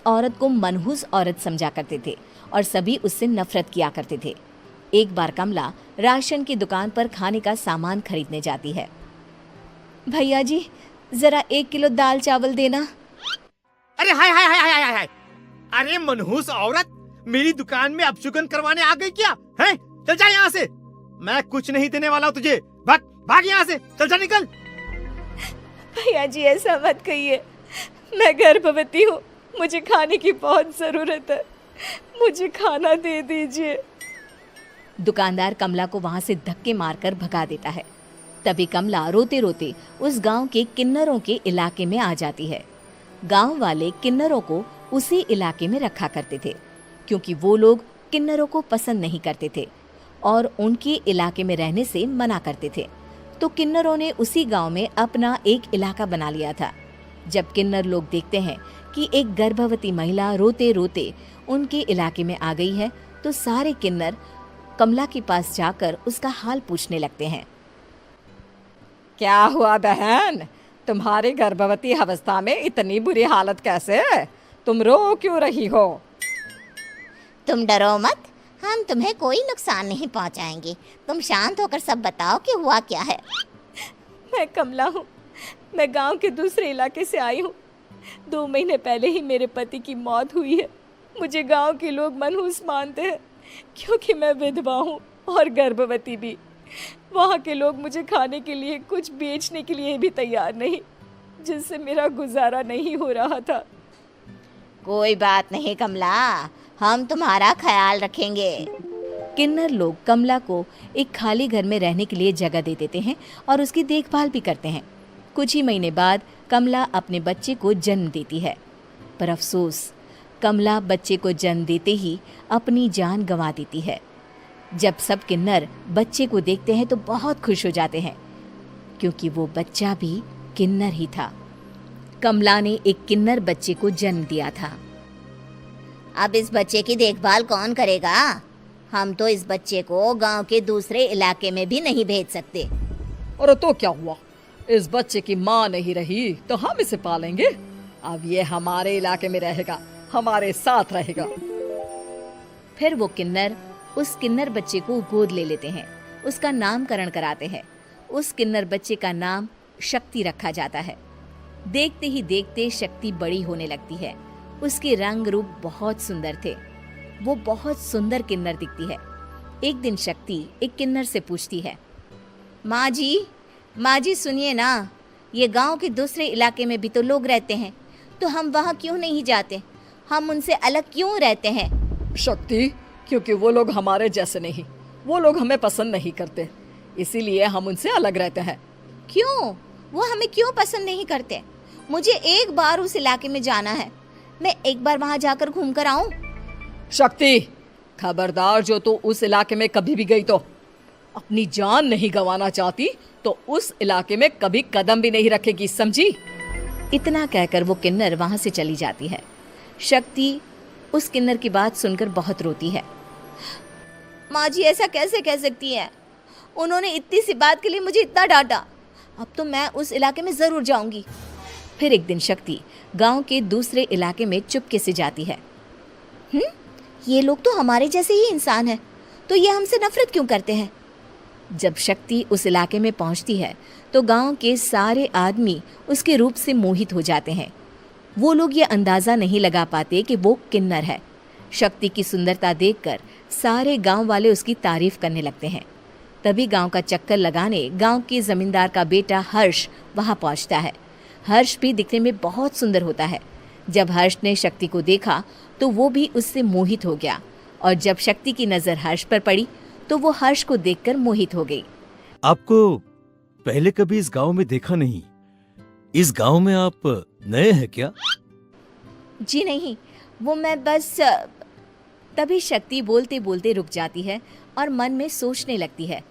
औरत को मनहूस औरत समझा करते थे और सभी उससे नफरत किया करते थे। एक बार कमला राशन की दुकान पर खाने का सामान खरीदने जाती है। भैया जी, जरा 1 किलो दाल चावल देना। अरे हाय हाय हाय हाय हाय हाय, अरे मनहूस औरत, मेरी दुकान में अपशुगन करवाने आ गई क्या है? चल जा यहाँ से, मैं कुछ नहीं देने वाला हूँ तुझे। भाग भाग यहाँ से, चल जा, निकल। भैया जी, ऐसा मत कहिए, मैं गर्भवती हूँ, मुझे खाने की बहुत जरूरत है, मुझे खाना दे दीजिए। दुकानदार कमला को वहां से धक्के मारकर भगा देता है। तभी कमला रोते रोते उस गांव के किन्नरों के इलाके में आ जाती है। गांव वाले किन्नरों को उसी इलाके में रखा करते थे, क्योंकि वो लोग किन्नरों को पसंद नहीं करते थे और उनके इलाके में रहने से मना करते थे। तो किन्नरों ने उसी गांव में अपना एक इलाका बना लिया था। जब किन्नर लोग देखते हैं कि एक गर्भवती महिला रोते रोते उनके इलाके में आ गई है, तो सारे किन्नर कमला के पास जाकर उसका हाल पूछने लगते हैं। क्या हुआ बहन, तुम्हारी गर्भवती अवस्था में इतनी बुरी हालत कैसे? तुम रो क्यों रही हो? तुम डरो मत, हम तुम्हें कोई नुकसान नहीं पहुंचाएंगे। तुम शांत होकर सब बताओ कि हुआ क्या है। मैं कमला हूँ, मैं गांव के दूसरे इलाके से आई हूँ। 2 महीने पहले ही मेरे पति की मौत हुई है। मुझे गांव के लोग मनहूस मानते हैं, क्योंकि मैं विधवा हूँ और गर्भवती भी। वहाँ के लोग मुझे खाने के लिए कुछ बेचने के लिए भी तैयार नहीं, जिससे मेरा गुजारा नहीं हो रहा था। कोई बात नहीं कमला, हम तुम्हारा ख्याल रखेंगे। किन्नर लोग कमला को एक खाली घर में रहने के लिए जगह दे देते हैं और उसकी देखभाल भी करते हैं। कुछ ही महीने बाद कमला अपने बच्चे को जन्म देती है, पर अफसोस, कमला बच्चे को जन्म देते ही अपनी जान गंवा देती है। जब सब किन्नर बच्चे को देखते हैं तो बहुत खुश हो जाते हैं, क्योंकि वो बच्चा भी किन्नर ही था। कमला ने एक किन्नर बच्चे को जन्म दिया था। अब इस बच्चे की देखभाल कौन करेगा? हम तो इस बच्चे को गांव के दूसरे इलाके में भी नहीं भेज सकते। और तो क्या हुआ, इस बच्चे की माँ नहीं रही तो हम इसे पालेंगे। अब ये हमारे इलाके में रहेगा, हमारे साथ रहेगा। फिर वो किन्नर उस किन्नर बच्चे को गोद ले लेते हैं, उसका नामकरण कराते हैं। उस किन्नर बच्चे का नाम शक्ति रखा जाता है। देखते ही देखते शक्ति बड़ी होने लगती है। उसके रंग रूप बहुत सुंदर थे। वो बहुत सुंदर किन्नर दिखती है। एक दिन शक्ति एक किन्नर से पूछती है, माँ जी सुनिए ना, ये गांव के दूसरे इलाके में भी तो लोग रहते हैं, तो हम वहाँ क्यों नहीं जाते? हम उनसे अलग क्यों रहते हैं? शक्ति, क्योंकि वो लोग हमारे जैसे नहीं, वो लोग हमें पसंद नहीं करते, इसीलिए हम उनसे अलग रहते हैं। क्यों? वो हमें क्यों पसंद नहीं करते? मुझे एक बार उस इलाके में जाना है, मैं एक बार वहाँ जाकर घूम कर आऊं। शक्ति, खबरदार, जो तू उस इलाके में कभी भी गई तो अपनी जान नहीं गंवाना चाहती तो उस इलाके में कभी कदम भी नहीं रखेगी, समझी? इतना कहकर वो किन्नर वहां से चली जाती है। शक्ति उस किन्नर की बात सुनकर बहुत रोती है। माँ जी, ऐसा कैसे कह सकती हैं? उन्होंने इतनी सी बात के लिए मुझे इतना डांटा। अब तो मैं उस इलाके में जरूर जाऊंगी। फिर एक दिन शक्ति गांव के दूसरे इलाके में चुपके से जाती है। ये लोग तो हमारे जैसे ही इंसान हैं, तो ये हमसे नफरत क्यों करते हैं? जब शक्ति उस इलाके में पहुंचती है तो गांव के सारे आदमी उसके रूप से मोहित हो जाते हैं। वो लोग ये अंदाज़ा नहीं लगा पाते कि वो किन्नर है। शक्ति की सुंदरता देखकर सारे गांव वाले उसकी तारीफ करने लगते हैं। तभी गांव का चक्कर लगाने गांव के जमींदार का बेटा हर्ष वहां पहुंचता है। हर्ष भी दिखने में बहुत सुंदर होता है। जब हर्ष ने शक्ति को देखा तो वो भी उससे मोहित हो गया, और जब शक्ति की नज़र हर्ष पर पड़ी तो वो हर्ष को देखकर मोहित हो गई। आपको पहले कभी इस गांव में देखा नहीं। इस गांव में आप नए हैं क्या? जी नहीं, वो मैं बस। तभी शक्ति बोलते बोलते रुक जाती है और मन में सोचने लगती है,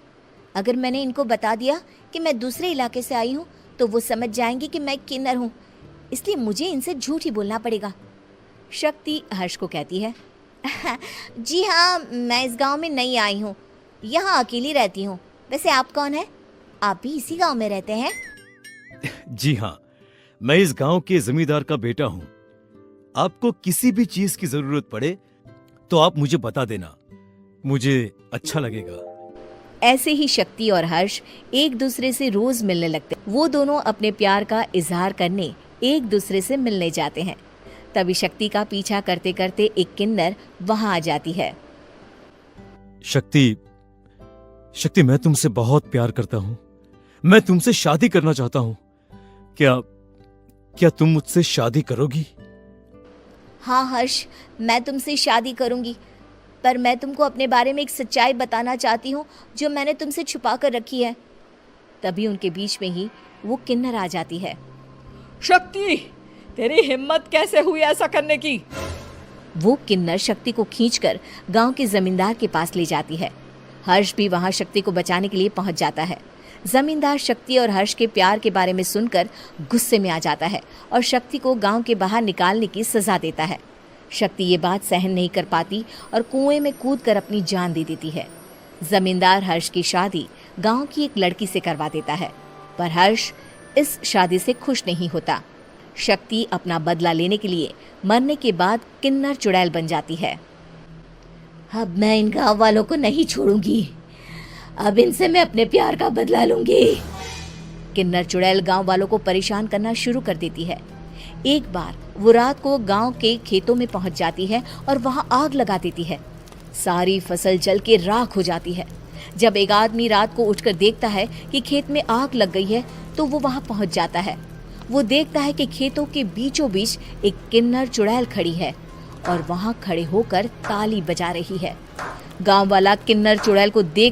अगर मैंने इनको बता दिया कि मैं दूसरे इलाके से आई हूँ तो वो समझ जाएंगे कि मैं किन्नर हूँ, इसलिए मुझे इनसे झूठ ही बोलना पड़ेगा। शक्ति हर्ष को कहती है, जी हाँ, मैं इस गांव में नई आई हूँ, यहाँ अकेली रहती हूँ। वैसे आप कौन है? आप भी इसी गांव में रहते हैं? जी हाँ, मैं इस गांव के जमींदार का बेटा हूँ। आपको किसी भी चीज की जरूरत पड़े तो आप मुझे बता देना, मुझे अच्छा लगेगा। ऐसे ही शक्ति और हर्ष एक दूसरे से रोज मिलने लगते। वो दोनों अपने प्यार का इजहार करने एक दूसरे से मिलने जाते हैं। तभी शक्ति का पीछा करते करते एक किन्नर वहां आ जाती है। शक्ति, शक्ति, मैं तुमसे बहुत प्यार करता हूं। मैं तुमसे शादी करना चाहता हूं। क्या तुम मुझसे शादी करोगी? हाँ हर्ष, मैं तुमसे शादी करूंगी, पर मैं तुमको अपने बारे में एक सच्चाई बताना चाहती हूँ जो मैंने तुमसे छुपा कर रखी है। तभी उनके बीच में ही वो किन्नर आ जाती है। शक्ति, तेरी हिम्मत कैसे हुई ऐसा करने की? वो किन्नर शक्ति को खींचकर गांव के जमींदार के पास ले जाती है। हर्ष भी वहां शक्ति को बचाने के लिए पहुंच जाता है। जमींदार शक्ति और हर्ष के प्यार के बारे में सुनकर गुस्से में आ जाता है और शक्ति को गांव के बाहर निकालने की सजा देता है। शक्ति ये बात सहन नहीं कर पाती और कुएं में कूदकर अपनी जान दे देती है। जमींदार हर्ष की शादी गांव की एक लड़की से करवा देता है, पर हर्ष इस शादी से खुश नहीं होता। शक्ति अपना बदला लेने के लिए मरने के बाद किन्नर चुड़ैल बन जाती है। अब मैं इन गांव वालों को नहीं छोड़ूंगी। अब इनसे मैं अपने प्यार का बदला लूंगी। किन्नर चुड़ैल गांव वालों को परेशान करना शुरू कर देती है। एक बार वो रात को गांव के खेतों में पहुंच जाती है और वहां आग लगा देती है। सारी फसल जल के राख हो जाती है। जब एक आदमी रात को उठकर देखता है कि खेत में आग लग गई है तो वो वहां पहुंच जाता है। वो देखता है कि खेतों के बीचों बीच एक किन्नर चुड़ैल खड़ी है और वहां खड़े होकर ताली बजा रही है। गांव वाला किन्नर चुड़ैल को देख